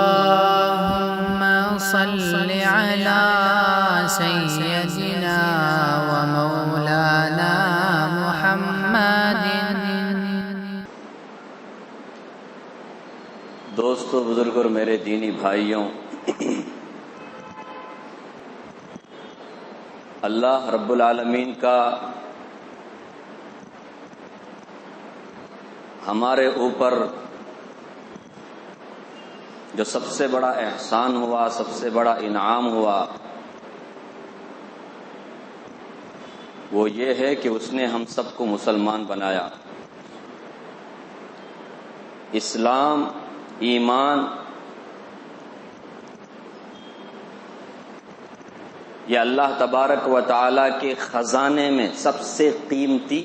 اللهم صل على سيدنا ومولانا محمد۔ دوستو، بزرگ اور میرے دینی بھائیوں، اللہ رب العالمین کا ہمارے اوپر جو سب سے بڑا احسان ہوا، سب سے بڑا انعام ہوا، وہ یہ ہے کہ اس نے ہم سب کو مسلمان بنایا۔ اسلام، ایمان، یہ اللہ تبارک و تعالی کے خزانے میں سب سے قیمتی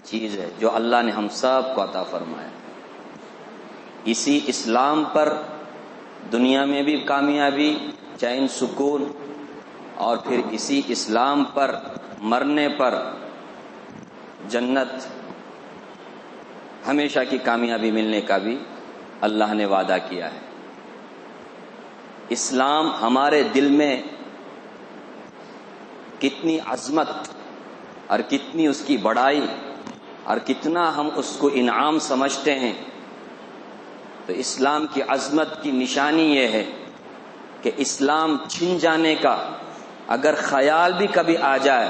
چیز ہے جو اللہ نے ہم سب کو عطا فرمایا۔ اسی اسلام پر دنیا میں بھی کامیابی، چین سکون، اور پھر اسی اسلام پر مرنے پر جنت، ہمیشہ کی کامیابی ملنے کا بھی اللہ نے وعدہ کیا ہے۔ اسلام ہمارے دل میں کتنی عظمت اور کتنی اس کی بڑائی اور کتنا ہم اس کو انعام سمجھتے ہیں، تو اسلام کی عظمت کی نشانی یہ ہے کہ اسلام چھن جانے کا اگر خیال بھی کبھی آ جائے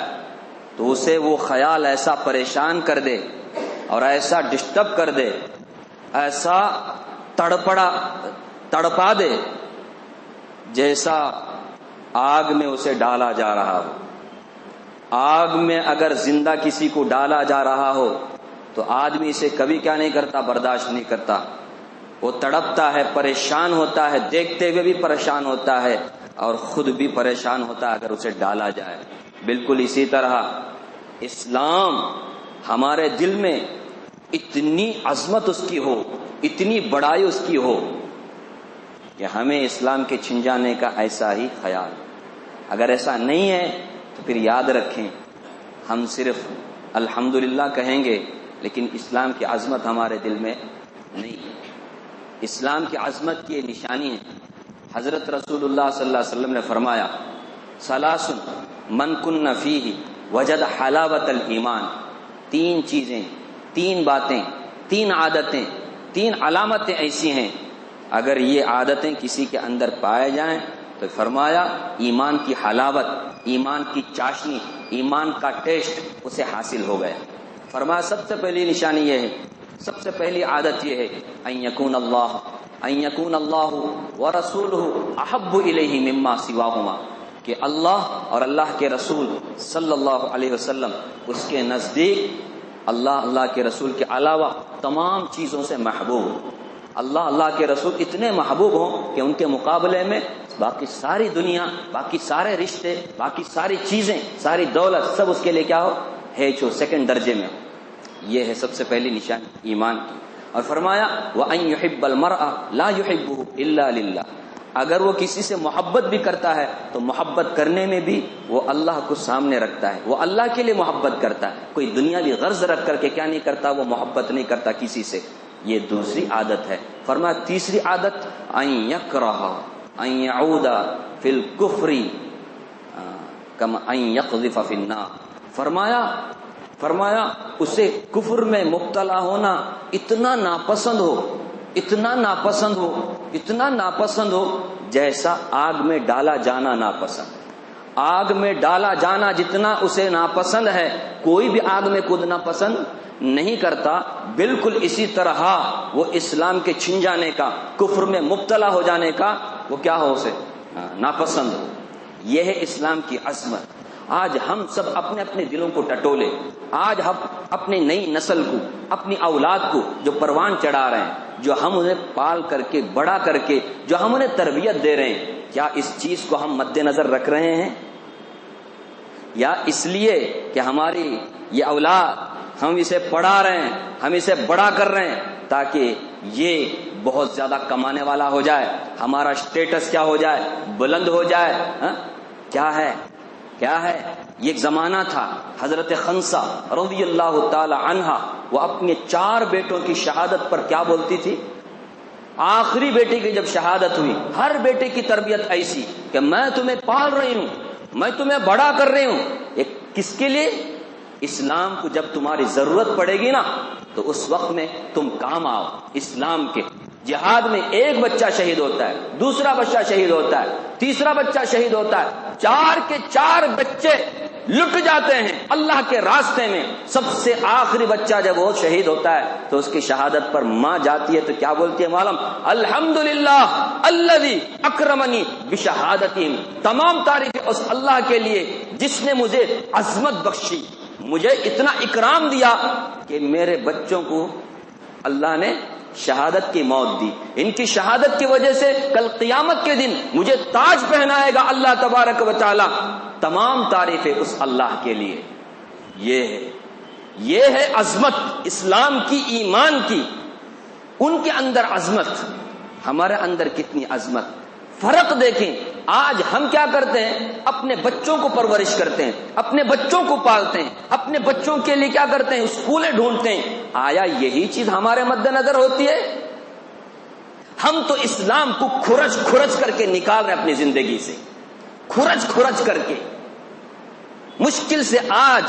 تو اسے وہ خیال ایسا پریشان کر دے اور ایسا ڈسٹرب کر دے، ایسا تڑپا دے جیسا آگ میں اسے ڈالا جا رہا ہو۔ آگ میں اگر زندہ کسی کو ڈالا جا رہا ہو تو آدمی اسے کبھی کیا نہیں کرتا، برداشت نہیں کرتا، وہ تڑپتا ہے، پریشان ہوتا ہے، دیکھتے ہوئے بھی پریشان ہوتا ہے اور خود بھی پریشان ہوتا ہے اگر اسے ڈالا جائے۔ بالکل اسی طرح اسلام ہمارے دل میں اتنی عظمت اس کی ہو، اتنی بڑائی اس کی ہو کہ ہمیں اسلام کے چھن جانے کا ایسا ہی خیال۔ اگر ایسا نہیں ہے تو پھر یاد رکھیں، ہم صرف الحمدللہ کہیں گے لیکن اسلام کی عظمت ہمارے دل میں نہیں ہے۔ اسلام کی عظمت کی نشانی ہے۔ حضرت رسول اللہ صلی اللہ علیہ وسلم نے فرمایا، ثلاث من کن فیہ وجد حلاوت الایمان۔ تین چیزیں، تین باتیں، تین عادتیں، تین علامتیں ایسی ہیں، اگر یہ عادتیں کسی کے اندر پائے جائیں تو فرمایا ایمان کی حلاوت، ایمان کی چاشنی، ایمان کا ٹیسٹ اسے حاصل ہو گیا۔ فرمایا سب سے پہلی نشانی یہ ہے، سب سے پہلی عادت یہ ہے ان یکون اللہ ورسولہ احب الیہ مما سواہما، کہ اللہ اور اللہ کے رسول صلی اللہ علیہ وسلم اس کے نزدیک اللہ کے رسول کے علاوہ تمام چیزوں سے محبوب۔ اللہ کے رسول اتنے محبوب ہوں کہ ان کے مقابلے میں باقی ساری دنیا، باقی سارے رشتے، باقی ساری چیزیں، ساری دولت سب اس کے لیے کیا ہو، ہے جو سیکنڈ درجے میں ہو۔ یہ ہے سب سے پہلی نشانی ایمان کی۔ اور فرمایا وَأَن يُحِبَّ الْمَرْءَ لَا يُحِبُّهُ إِلَّا لِلَّهِ، اگر وہ کسی سے محبت بھی کرتا ہے تو محبت کرنے میں بھی وہ اللہ کو سامنے رکھتا ہے، وہ اللہ کے لیے محبت کرتا ہے، کوئی دنیاوی غرض رکھ کر کے کیا نہیں کرتا، وہ محبت نہیں کرتا کسی سے۔ یہ دوسری عادت ہے۔ فرمایا تیسری عادت ان یکرہ ان یعود فی الکفر کما ان یقذف فی النار۔ فرمایا اسے کفر میں مبتلا ہونا اتنا ناپسند ہو، اتنا ناپسند ہو، اتنا ناپسند ہو جیسا آگ میں ڈالا جانا ناپسند۔ آگ میں ڈالا جانا جتنا اسے ناپسند ہے، کوئی بھی آگ میں کودنا پسند نہیں کرتا، بالکل اسی طرح وہ اسلام کے چھن جانے کا، کفر میں مبتلا ہو جانے کا وہ کیا ہو، اسے ناپسند ہو۔ یہ ہے اسلام کی عظمت۔ آج ہم سب اپنے اپنے دلوں کو ٹٹولے، آج ہم اپنی نئی نسل کو، اپنی اولاد کو جو پروان چڑھا رہے ہیں، جو ہم انہیں پال کر کے بڑا کر کے جو ہم انہیں تربیت دے رہے ہیں، کیا اس چیز کو ہم مد نظر رکھ رہے ہیں؟ یا اس لیے کہ ہماری یہ اولاد، ہم اسے پڑھا رہے ہیں، ہم اسے بڑا کر رہے ہیں تاکہ یہ بہت زیادہ کمانے والا ہو جائے، ہمارا سٹیٹس کیا ہو جائے، بلند ہو جائے؟ کیا ہے یہ ایک زمانہ تھا، حضرت خنسا رضی اللہ تعالی عنہا وہ اپنے 4 بیٹوں کی شہادت پر کیا بولتی تھی؟ آخری بیٹے کی جب شہادت ہوئی، ہر بیٹے کی تربیت ایسی کہ میں تمہیں پال رہی ہوں، میں تمہیں بڑا کر رہی ہوں، ایک کس کے لیے؟ اسلام کو جب تمہاری ضرورت پڑے گی نا تو اس وقت میں تم کام آؤ۔ اسلام کے جہاد میں ایک بچہ شہید ہوتا ہے، دوسرا بچہ شہید ہوتا ہے، تیسرا بچہ شہید ہوتا ہے، 4 کے 4 بچے لٹ جاتے ہیں اللہ کے راستے میں۔ سب سے آخری بچہ جب وہ شہید ہوتا ہے تو اس کی شہادت پر ماں جاتی ہے تو کیا بولتی ہے معلوم؟ الحمدللہ الذی اکرمنی بشہادتہم، تمام تعریف اس اللہ کے لیے جس نے مجھے عظمت بخشی، مجھے اتنا اکرام دیا کہ میرے بچوں کو اللہ نے شہادت کی موت دی۔ ان کی شہادت کی وجہ سے کل قیامت کے دن مجھے تاج پہنائے گا اللہ تبارک و تعالی۔ تمام تعریفیں اس اللہ کے لیے۔ یہ ہے عظمت اسلام کی، ایمان کی۔ ان کے اندر عظمت، ہمارے اندر کتنی عظمت۔ فرق دیکھیں، آج ہم کیا کرتے ہیں؟ اپنے بچوں کو پرورش کرتے ہیں، اپنے بچوں کو پالتے ہیں، اپنے بچوں کے لیے کیا کرتے ہیں؟ اسکولیں ڈھونڈتے ہیں۔ آیا یہی چیز ہمارے مد نظر ہوتی ہے؟ ہم تو اسلام کو کھرچ کھرچ کر کے نکال رہے ہیں اپنی زندگی سے، کھرچ کھرچ کر کے۔ مشکل سے آج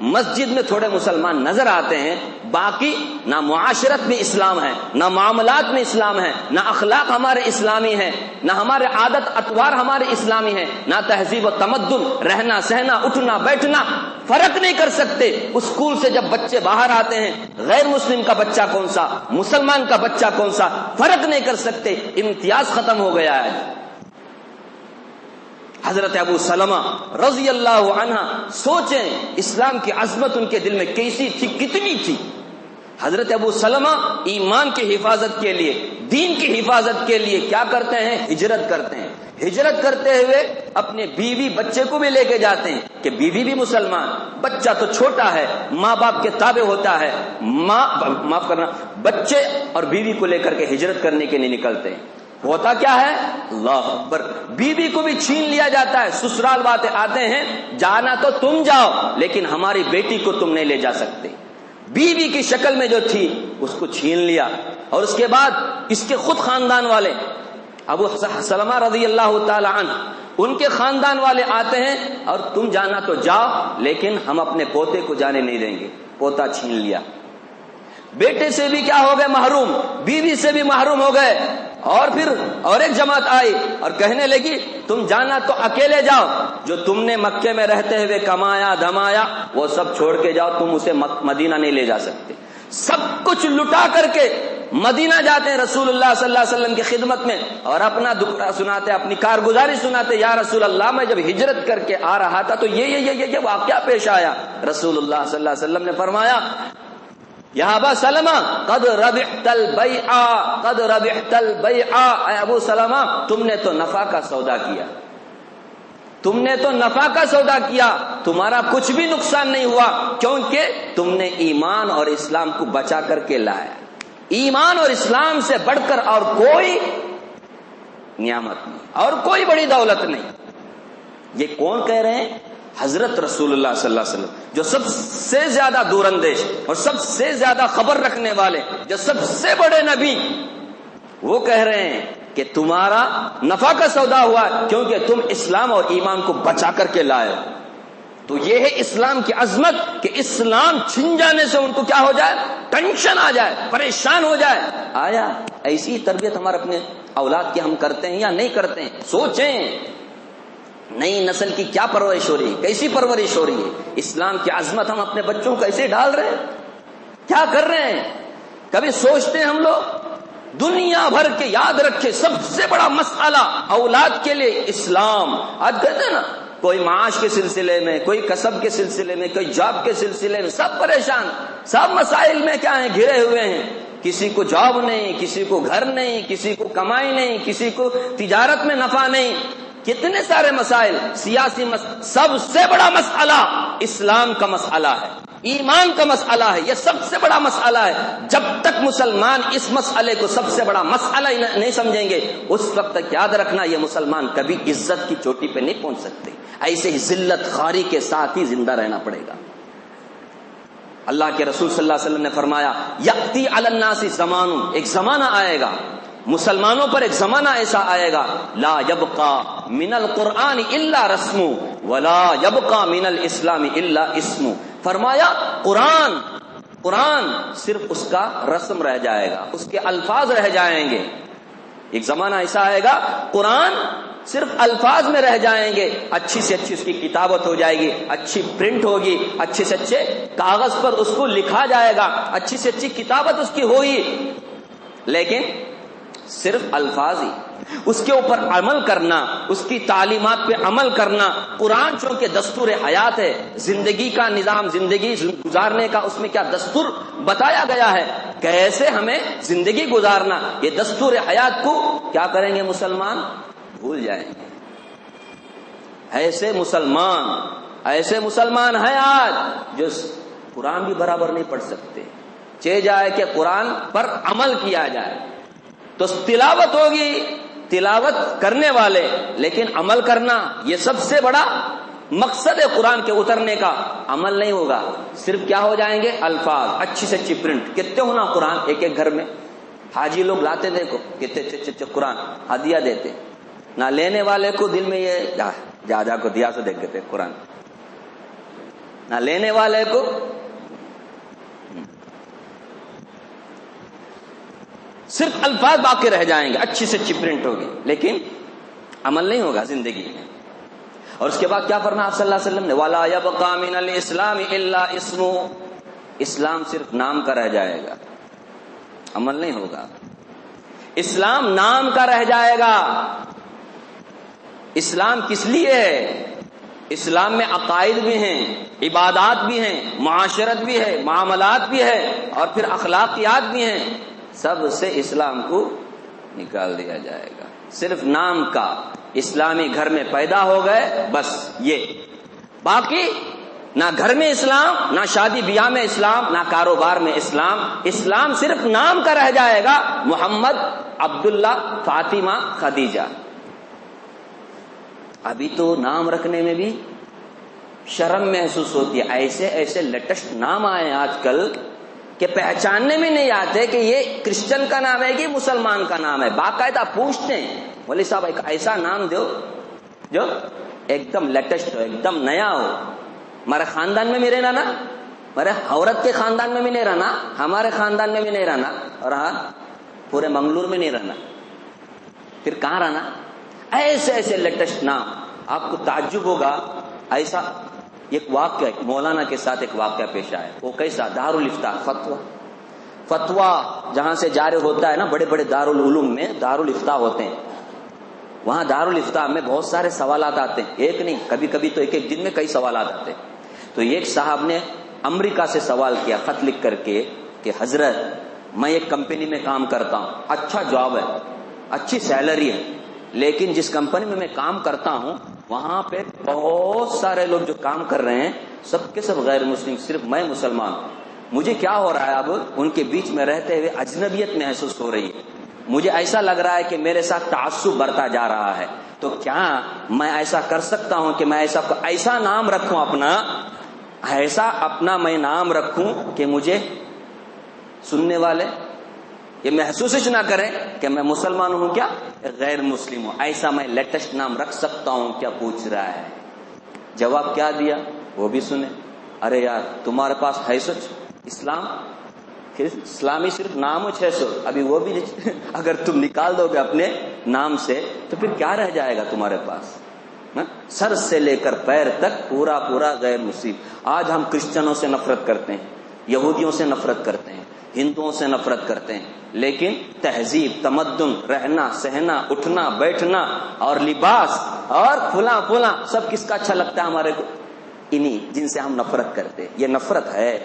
مسجد میں تھوڑے مسلمان نظر آتے ہیں، باقی نہ معاشرت میں اسلام ہے، نہ معاملات میں اسلام ہے، نہ اخلاق ہمارے اسلامی ہیں، نہ ہمارے عادت اطوار ہمارے اسلامی ہیں، نہ تہذیب و تمدن، رہنا سہنا، اٹھنا بیٹھنا فرق نہیں کر سکتے۔ اسکول سے جب بچے باہر آتے ہیں، غیر مسلم کا بچہ کون سا، مسلمان کا بچہ کون سا، فرق نہیں کر سکتے۔ امتیاز ختم ہو گیا ہے۔ حضرت ابو سلمہ رضی اللہ عنہ، سوچیں اسلام کی عظمت ان کے دل میں کیسی تھی، کتنی تھی۔ حضرت ابو سلمہ ایمان کی حفاظت کے لیے، دین کی حفاظت کے لیے کیا کرتے ہیں؟ ہجرت کرتے ہیں۔ ہجرت کرتے ہوئے اپنے بیوی بچے کو بھی لے کے جاتے ہیں کہ بیوی بھی مسلمان، بچہ تو چھوٹا ہے، ماں باپ کے تابع ہوتا ہے، معاف کرنا، بچے اور بیوی کو لے کر کے ہجرت کرنے کے لیے نکلتے ہیں۔ ہوتا کیا ہے؟ اللہ اکبر، بیوی کو بھی چھین لیا جاتا ہے۔ سسرال باتیں آتے ہیں، جانا تو تم جاؤ لیکن ہماری بیٹی کو تم نہیں لے جا سکتے۔ بیوی کی شکل میں جو تھی اس کو چھین لیا، اور اس کے بعد اس کے خود خاندان والے ابو سلمہ رضی اللہ تعالی عنہ، ان کے خاندان والے آتے ہیں اور تم جانا تو جاؤ لیکن ہم اپنے پوتے کو جانے نہیں دیں گے۔ پوتا چھین لیا، بیٹے سے بھی کیا ہو گئے؟ محروم، بیوی سے بھی محروم ہو گئے۔ اور پھر اور ایک جماعت آئی اور کہنے لگی تم جانا تو اکیلے جاؤ، جو تم نے مکے میں رہتے ہوئے کمایا دھمایا وہ سب چھوڑ کے جاؤ، تم اسے مدینہ نہیں لے جا سکتے۔ سب کچھ لٹا کر کے مدینہ جاتے ہیں رسول اللہ صلی اللہ علیہ وسلم کی خدمت میں، اور اپنا دکھ سناتے، اپنی کارگزاری سناتے، یا رسول اللہ میں جب ہجرت کر کے آ رہا تھا تو یہ واقعہ پیش آیا۔ رسول اللہ صلی اللہ علیہ وسلم نے فرمایا یا ابا سلمہ قد ربحت البیع، قد ربحت البیع، اے ابو سلمہ تم نے تو نفع کا سودا کیا، تم نے تو نفع کا سودا کیا، تمہارا کچھ بھی نقصان نہیں ہوا، کیونکہ تم نے ایمان اور اسلام کو بچا کر کے لایا۔ ایمان اور اسلام سے بڑھ کر اور کوئی نعمت نہیں، اور کوئی بڑی دولت نہیں۔ یہ کون کہہ رہے ہیں؟ حضرت رسول اللہ صلی اللہ علیہ وسلم، جو سب سے زیادہ دور اندیش اور سب سے زیادہ خبر رکھنے والے، جو سب سے بڑے نبی، وہ کہہ رہے ہیں کہ تمہارا نفع کا سودا ہوا کیونکہ تم اسلام اور ایمان کو بچا کر کے لائے۔ تو یہ ہے اسلام کی عظمت کہ اسلام چھن جانے سے ان کو کیا ہو جائے؟ ٹینشن آ جائے، پریشان ہو جائے۔ آیا ایسی تربیت ہمارے اپنے اولاد کی ہم کرتے ہیں یا نہیں کرتے ہیں؟ سوچیں نئی نسل کی کیا پرورش ہو رہی ہے، کیسی پرورش ہو رہی ہے؟ اسلام کی عظمت ہم اپنے بچوں کو ایسے ڈال رہے ہیں، کیا کر رہے ہیں؟ کبھی سوچتے ہیں ہم لوگ؟ دنیا بھر کے یاد رکھے سب سے بڑا مسئلہ اولاد کے لیے اسلام۔ آج کہتے ہیں نا کوئی معاش کے سلسلے میں، کوئی کسب کے سلسلے میں، کوئی جاب کے سلسلے میں، سب پریشان، سب مسائل میں کیا ہیں؟ گھرے ہوئے ہیں۔ کسی کو جاب نہیں، کسی کو گھر نہیں، کسی کو کمائی نہیں، کسی کو تجارت میں نفع نہیں، کتنے سارے مسائل، سیاسی سب سے بڑا مسئلہ اسلام کا مسئلہ ہے، ایمان کا مسئلہ ہے، یہ سب سے بڑا مسئلہ ہے۔ جب تک مسلمان اس مسئلے کو سب سے بڑا مسئلہ نہیں سمجھیں گے اس وقت تک یاد رکھنا یہ مسلمان کبھی عزت کی چوٹی پہ نہیں پہنچ سکتے، ایسے ہی ذلت خواری کے ساتھ ہی زندہ رہنا پڑے گا۔ اللہ کے رسول صلی اللہ علیہ وسلم نے فرمایا یأتی علی الناس زمان، ایک زمانہ آئے گا مسلمانوں پر ایک زمانہ ایسا آئے گا لا یبقا من القرآن الا رسم ولا یبقا من الاسلام الا اسم. فرمایا قرآن صرف اس کا رسم رہ جائے گا, اس کے الفاظ رہ جائیں گے. ایک زمانہ ایسا آئے گا قرآن صرف الفاظ میں رہ جائیں گے, اچھی سے اچھی اس کی کتابت ہو جائے گی, اچھی پرنٹ ہوگی, اچھے سے اچھے کاغذ پر اس کو لکھا جائے گا, اچھی سے اچھی کتابت اس کی ہوگی, لیکن صرف الفاظ ہی. اس کے اوپر عمل کرنا, اس کی تعلیمات پہ عمل کرنا. قرآن چونکہ دستور حیات ہے, زندگی کا نظام, زندگی گزارنے کا اس میں کیا دستور بتایا گیا ہے, کیسے ہمیں زندگی گزارنا, یہ دستور حیات کو کیا کریں گے مسلمان, بھول جائیں گے. ایسے مسلمان ہیں آج جو قرآن بھی برابر نہیں پڑھ سکتے. چاہے جائے کہ قرآن پر عمل کیا جائے تو تلاوت ہوگی, تلاوت کرنے والے, لیکن عمل کرنا یہ سب سے بڑا مقصد ہے قرآن کے اترنے کا. عمل نہیں ہوگا, صرف کیا ہو جائیں گے الفاظ, اچھی سے اچھی پرنٹ. کتنے ہونا قرآن ایک ایک گھر میں, حاجی لوگ لاتے دیکھو کتنے قرآن ہدیہ دیتے, نہ لینے والے کو دل میں یہ جا کو دیا سے دیکھ دیتے قرآن, نہ لینے والے کو. صرف الفاظ باقی رہ جائیں گے, اچھی سے اچھی پرنٹ ہوگی, لیکن عمل نہیں ہوگا زندگی میں. اور اس کے بعد کیا فرمایا آپ صلی اللہ علیہ وسلم نے, وَلَا يَبْقَى مِنَ الْإِسْلَامِ إِلَّا اسْمُ. اسلام صرف نام کا رہ جائے گا, عمل نہیں ہوگا. اسلام نام کا رہ جائے گا. اسلام کس لیے ہے؟ اسلام میں عقائد بھی ہیں, عبادات بھی ہیں, معاشرت بھی ہے, معاملات بھی ہے, اور پھر اخلاقیات بھی ہیں. سب سے اسلام کو نکال دیا جائے گا. صرف نام کا اسلامی گھر میں پیدا ہو گئے بس, یہ باقی نہ گھر میں اسلام, نہ شادی بیاہ میں اسلام, نہ کاروبار میں اسلام. اسلام صرف نام کا رہ جائے گا. محمد, عبداللہ, فاطمہ, خدیجہ. ابھی تو نام رکھنے میں بھی شرم محسوس ہوتی ہے. ایسے ایسے لیٹسٹ نام آئے آج کل کہ پہچاننے میں نہیں آتے کہ یہ کرسچن کا نام ہے کہ مسلمان کا نام ہے. باقاعدہ پوچھتے ہیں مولوی صاحب ایک ایسا نام دو جو ایک دم لیٹسٹ ہو, ایک دم نیا ہو. ہمارے خاندان میں بھی نہیں رہنا, ہمارے عورت کے خاندان میں بھی نہیں رہنا, ہمارے خاندان میں بھی نہیں رہنا, اور ہاں پورے منگلور میں نہیں رہنا, پھر کہاں رہنا؟ ایسے ایسے لیٹسٹ نام. آپ کو تعجب ہوگا. ایسا ایک واقعہ مولانا کے ساتھ ایک واقعہ پیش آیا. وہ کیسا؟ دارالافتاء, فتوا جہاں سے جاری ہوتا ہے نا, بڑے بڑے دارالعلوم میں دارالافتاء ہوتے ہیں. وہاں دارالافتاء میں بہت سارے سوالات آتے ہیں, ایک نہیں, کبھی کبھی تو ایک ایک دن میں کئی سوالات آتے ہیں. تو ایک صاحب نے امریکہ سے سوال کیا خط لکھ کر کے کہ حضرت میں ایک کمپنی میں کام کرتا ہوں, اچھا جاب ہے, اچھی سیلری ہے, لیکن جس کمپنی میں میں کام کرتا ہوں وہاں پہ بہت سارے لوگ جو کام کر رہے ہیں سب کے سب غیر مسلم, صرف میں مسلمان ہوں. مجھے کیا ہو رہا ہے, اب ان کے بیچ میں رہتے ہوئے اجنبیت محسوس ہو رہی ہے. مجھے ایسا لگ رہا ہے کہ میرے ساتھ تعصب بڑھتا جا رہا ہے. تو کیا میں ایسا کر سکتا ہوں کہ میں ایسا نام رکھوں, ایسا اپنا میں نام رکھوں کہ مجھے سننے والے یہ محسوس نہ کریں کہ میں مسلمان ہوں کیا غیر مسلم ہوں. ایسا میں لیٹسٹ نام رکھ سکتا ہوں کیا پوچھ رہا ہے. جواب کیا دیا وہ بھی سنیں. ارے یار تمہارے پاس ہے سچ اسلام, اسلامی صرف نام ہو 600, ابھی وہ بھی اگر تم نکال دو گے اپنے نام سے تو پھر کیا رہ جائے گا تمہارے پاس؟ سر سے لے کر پیر تک پورا غیر مسلم. آج ہم کرسچنوں سے نفرت کرتے ہیں, یہودیوں سے نفرت کرتے ہیں, ہندوؤں سے نفرت کرتے ہیں, لیکن تہذیب, تمدن, رہنا سہنا, اٹھنا بیٹھنا اور لباس اور فلاں سب کس کا اچھا لگتا ہے ہمارے کو؟ انہی جن سے ہم نفرت کرتے ہیں. یہ نفرت ہے.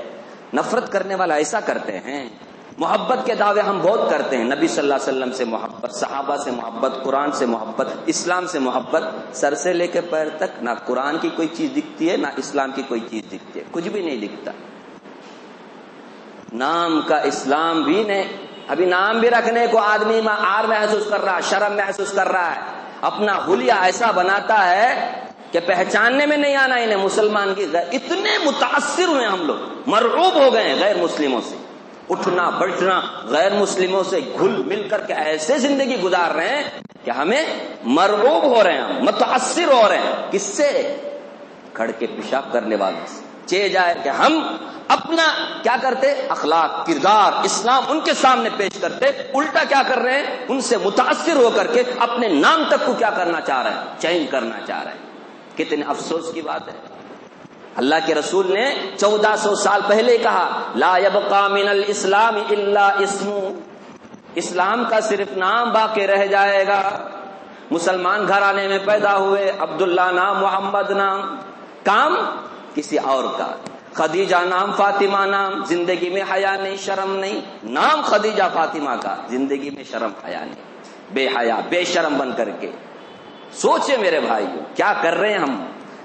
نفرت کرنے والا ایسا کرتے ہیں. محبت کے دعوے ہم بہت کرتے ہیں, نبی صلی اللہ علیہ وسلم سے محبت, صحابہ سے محبت, قرآن سے محبت, اسلام سے محبت. سر سے لے کے پیر تک نہ قرآن کی کوئی چیز دکھتی ہے نہ اسلام کی کوئی چیز دکھتی ہے, کچھ بھی نہیں دکھتا. نام کا اسلام بھی نہیں. ابھی نام بھی رکھنے کو آدمی آر محسوس کر رہا ہے, شرم محسوس کر رہا ہے, اپنا حلیہ ایسا بناتا ہے کہ پہچاننے میں نہیں آنا انہیں مسلمان کی. اتنے متاثر ہوئے ہم لوگ, مرعوب ہو گئے غیر مسلموں سے. اٹھنا بیٹھنا، غیر مسلموں سے گھل مل کر کے ایسے زندگی گزار رہے ہیں کہ ہمیں مرعوب ہو رہے ہیں، متاثر ہو رہے ہیں۔ کس سے؟ کھڑ کے پیشاب کرنے والوں سے۔ چاہے جائے کہ ہم اپنا کیا کرتے، اخلاق، کردار، اسلام ان کے سامنے پیش کرتے، الٹا کیا کر رہے ہیں، ان سے متاثر ہو کر کے اپنے نام تک کو کیا کرنا چاہ رہے ہیں، چینج کرنا چاہ رہے ہیں۔ کتنے افسوس کی بات ہے۔ اللہ کے رسول نے 1400 سال پہلے کہا، لا یبقى من الاسلام الا اسم، اسلام کا صرف نام باقی رہ جائے گا۔ مسلمان گھرانے میں پیدا ہوئے، عبداللہ نام، محمد نام، کام کسی اور کا، خدیجہ نام، فاطمہ نام، زندگی میں حیا نہیں، شرم نہیں، نام خدیجہ فاطمہ کا، زندگی میں شرم حیا نہیں، بے حیا بے شرم بن کر کے۔ سوچے میرے بھائیو کیا کر رہے ہیں ہم،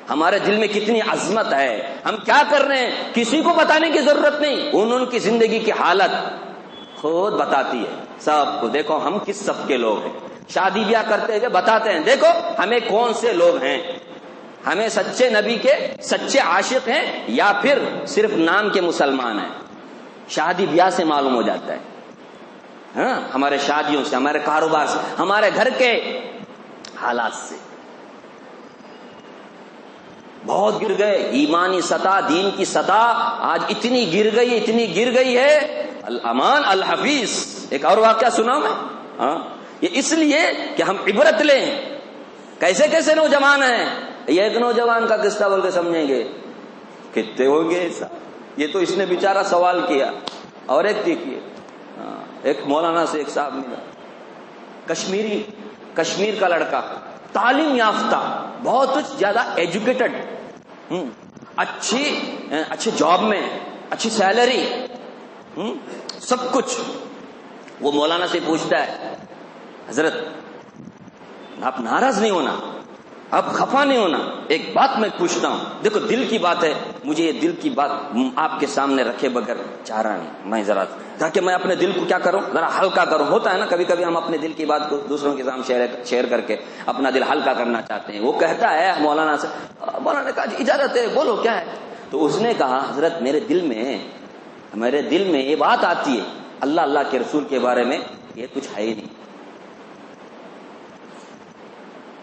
ہمارے دل میں کتنی عظمت ہے، ہم کیا کر رہے ہیں، کسی کو بتانے کی ضرورت نہیں، ان کی زندگی کی حالت خود بتاتی ہے سب کو۔ دیکھو ہم کس سب کے لوگ ہیں، شادی بیاہ کرتے ہوئے بتاتے ہیں دیکھو ہمیں کون سے لوگ ہیں، ہمیں سچے نبی کے سچے عاشق ہیں یا پھر صرف نام کے مسلمان ہیں۔ شادی بیاہ سے معلوم ہو جاتا ہے، ہاں، ہمارے شادیوں سے، ہمارے کاروبار سے، ہمارے گھر کے حالات سے۔ بہت گر گئے، ایمانی سطح، دین کی سطح آج اتنی گر گئی ہے۔ الامان الحفیظ، ایک اور واقعہ سنا میں، ہاں، یہ اس لیے کہ ہم عبرت لیں، کیسے کیسے نوجوان ہیں۔ یہ ایک نوجوان کا قصہ بول کے سمجھیں گے کتنے ہوں گے ایسا، یہ تو اس نے بیچارہ سوال کیا۔ اور ایک دیکھیے، ایک مولانا سے ایک صاحب ملا، کشمیر کا لڑکا، تعلیم یافتہ، بہت زیادہ ایجوکیٹڈ، اچھے جاب میں، اچھی سیلری، سب کچھ۔ وہ مولانا سے پوچھتا ہے، حضرت آپ ناراض نہیں ہونا، آپ خفا نہیں ہونا، ایک بات میں پوچھتا ہوں، دیکھو دل کی بات ہے، مجھے یہ دل کی بات آپ کے سامنے رکھے بغیر چاہ رہا نہیں، میں ذرا تاکہ میں اپنے دل کو کیا کروں، ذرا ہلکا کروں۔ ہوتا ہے نا کبھی کبھی ہم اپنے دل کی بات کو دوسروں کے سامنے شیئر کر کے اپنا دل ہلکا کرنا چاہتے ہیں۔ وہ کہتا ہے مولانا سے، مولانا نے کہا جی اجازت ہے، بولو کیا ہے۔ تو اس نے کہا حضرت میرے دل میں یہ بات آتی ہے، اللہ کے رسول کے بارے میں یہ کچھ ہے ہی نہیں،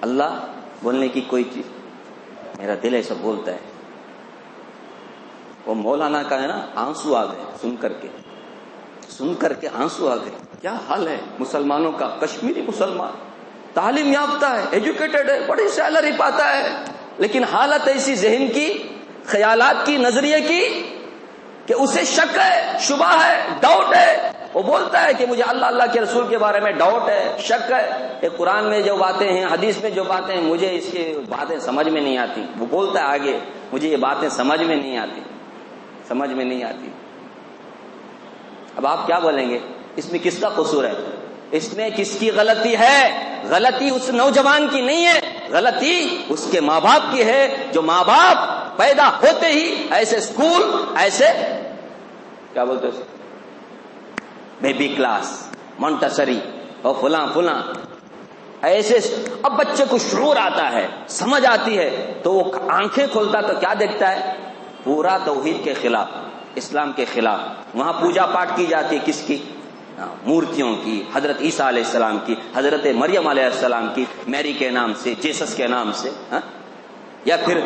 اللہ بولنے کی کوئی چیز، میرا دل ایسا بولتا ہے۔ وہ مولانا کا ہے نا، آنسو آ گئے سن کر کے آنسو آ گئے۔ کیا حال ہے مسلمانوں کا، کشمیری مسلمان، تعلیم یافتہ ہے، ایجوکیٹڈ ہے، بڑی سیلری پاتا ہے، لیکن حالت ایسی ذہن کی، خیالات کی، نظریے کی کہ اسے شک ہے، شبہ ہے، ڈاؤٹ ہے۔ وہ بولتا ہے کہ مجھے اللہ کے رسول کے بارے میں ڈاؤٹ ہے، شک ہے، کہ قرآن میں جو باتیں ہیں، حدیث میں جو باتیں ہیں، مجھے اس کی باتیں سمجھ میں نہیں آتی۔ وہ بولتا ہے آگے، مجھے یہ باتیں سمجھ میں نہیں آتی۔ اب آپ کیا بولیں گے، اس میں کس کا قصور ہے، اس میں کس کی غلطی ہے؟ غلطی اس نوجوان کی نہیں ہے، غلطی اس کے ماں باپ کی ہے، جو ماں باپ پیدا ہوتے ہی ایسے اسکول، ایسے کیا بولتے ہیں، بیبی کلاس، مونٹسری اور فلاں ایسے۔ اب بچے کو شعور آتا ہے، سمجھ آتی ہے، تو وہ آنکھیں کھولتا تو کیا دیکھتا ہے، پورا توحید کے خلاف، اسلام کے خلاف۔ وہاں پوجا پاٹ کی جاتی ہے، کس کی، مورتیوں کی، حضرت عیسیٰ علیہ السلام کی، حضرت مریم علیہ السلام کی، میری کے نام سے، جیسس کے نام سے، یا پھر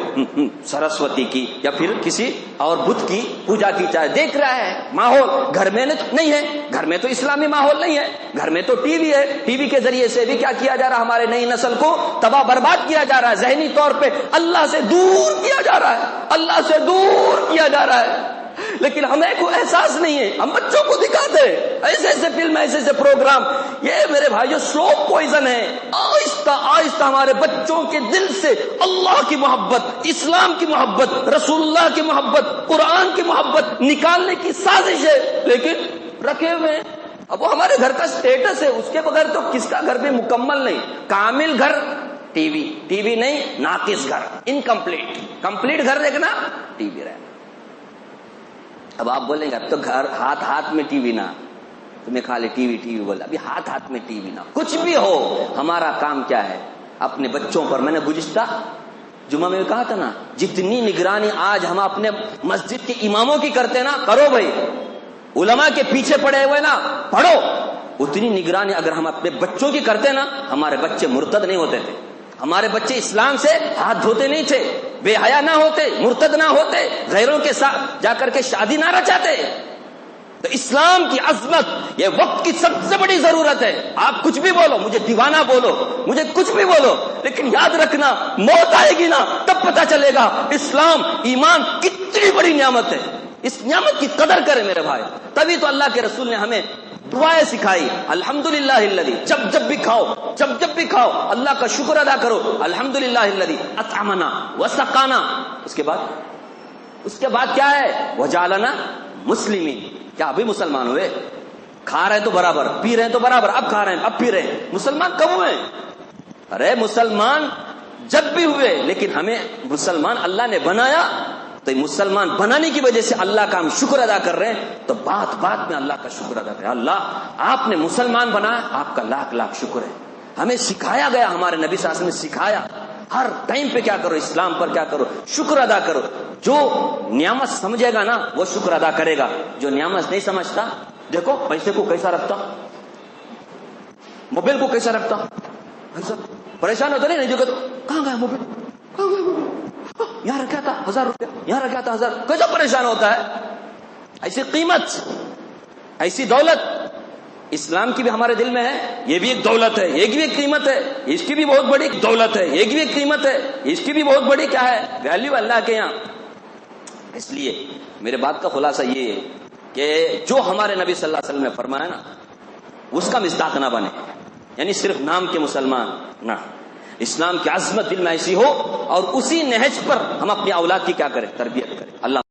سرسوتی کی، یا پھر کسی اور بت کی پوجا کی جائے۔ دیکھ رہا ہے ماحول، گھر میں نہیں ہے، گھر میں تو اسلامی ماحول نہیں ہے، گھر میں تو ٹی وی ہے، ٹی وی کے ذریعے سے بھی کیا کیا جا رہا ہے، ہمارے نئی نسل کو تباہ برباد کیا جا رہا ہے، ذہنی طور پہ اللہ سے دور کیا جا رہا ہے، لیکن ہمیں کوئی احساس نہیں ہے۔ ہم بچوں کو دکھاتے ہیں ایسے فلم، ایسے پروگرام، یہ میرے بھائیو سلو پوائزن ہے۔ آہستہ آہستہ ہمارے بچوں کے دل سے اللہ کی محبت، اسلام کی محبت، رسول اللہ کی محبت، قرآن کی محبت نکالنے کی سازش ہے، لیکن رکھے ہوئے ہیں۔ اب وہ ہمارے گھر کا سٹیٹس ہے، اس کے بغیر تو کس کا گھر بھی مکمل نہیں۔ کامل گھر ٹی وی نہیں، ناقص گھر، کمپلیٹ گھر دیکھنا، ٹی وی رہنا۔ اب آپ بولیں گے اب تو گھر ہاتھ میں ٹی وی نہ، تمہیں خالی ٹی وی بولا، ابھی ہاتھ میں ٹی وی نہ، کچھ بھی ہو، ہمارا کام کیا ہے، اپنے بچوں پر۔ میں نے گزشتہ جمعہ میں کہا تھا نا، جتنی نگرانی آج ہم اپنے مسجد کے اماموں کی کرتے نا، کرو بھائی، علماء کے پیچھے پڑے ہوئے نا پڑھو، اتنی نگرانی اگر ہم اپنے بچوں کی کرتے نا، ہمارے بچے مرتد نہیں ہوتے تھے، ہمارے بچے اسلام سے ہاتھ دھوتے نہیں تھے، بے حیا نہ ہوتے، مرتد نہ ہوتے، غیروں کے ساتھ جا کر کے شادی نہ رچاتے۔ تو اسلام کی عظمت یہ وقت کی سب سے بڑی ضرورت ہے۔ آپ کچھ بھی بولو، مجھے دیوانہ بولو، مجھے کچھ بھی بولو، لیکن یاد رکھنا موت آئے گی نا تب پتہ چلے گا اسلام ایمان کتنی بڑی نعمت ہے۔ اس نعمت کی قدر کرے میرے بھائی۔ تبھی تو اللہ کے رسول نے ہمیں دعائیں سکھائی، الحمدللہ الذی، جب بھی کھاؤ اللہ کا شکر ادا کرو، الحمدللہ الذی اطعمنا وسقانا۔ اس کے بعد کیا ہے؟ وجعلنا مسلمین۔ کیا ابھی مسلمان ہوئے؟ کھا رہے تو برابر، پی رہے تو برابر، اب کھا رہے ہیں اب پی رہے ہیں، مسلمان کب ہوئے؟ ارے مسلمان جب بھی ہوئے، لیکن ہمیں مسلمان اللہ نے بنایا، تو مسلمان بنانے کی وجہ سے اللہ کا ہم شکر ادا کر رہے ہیں، تو بات میں اللہ کا شکر ادا کریں۔ اللہ آپ نے مسلمان بنایا، آپ کا لاکھ لاکھ شکر ہے۔ ہمیں سکھایا گیا، ہمارے نبی صلی اللہ علیہ وسلم نے سکھایا، ہر ٹائم پہ کیا کرو؟ اسلام پر کیا کرو؟ شکر ادا کرو۔ جو نعمت سمجھے گا نا وہ شکر ادا کرے گا، جو نعمت نہیں سمجھتا، دیکھو پیسے کو کیسا رکھتا، موبائل کو کیسا رکھتا، پریشان ہوتا نہیں دیکھو تو کہاں گیا موبائل، یہاں رکھا تھا 1000 روپیہ، یہاں رکھا تھا 1000، کیسا پریشان ہوتا ہے؟ ایسی قیمت، ایسی دولت اسلام کی بھی ہمارے دل میں ہے، یہ بھی ایک دولت ہے، ایک بھی ایک قیمت ہے، اس کی بھی بہت بڑی دولت ہے، ایک بھی ایک قیمت ہے، اس کی بھی بہت بڑی کیا ہے؟ ویلیو اللہ کے یہاں۔ اس لیے میرے بات کا خلاصہ یہ ہے کہ جو ہمارے نبی صلی اللہ علیہ وسلم نے فرمایا نا اس کا مصداق نہ بنے، یعنی صرف نام کے مسلمان نہ، اسلام کی عظمت دل میں ایسی ہو اور اسی نہج پر ہم اپنی اولاد کی کیا کریں؟ تربیت کریں۔ اللہ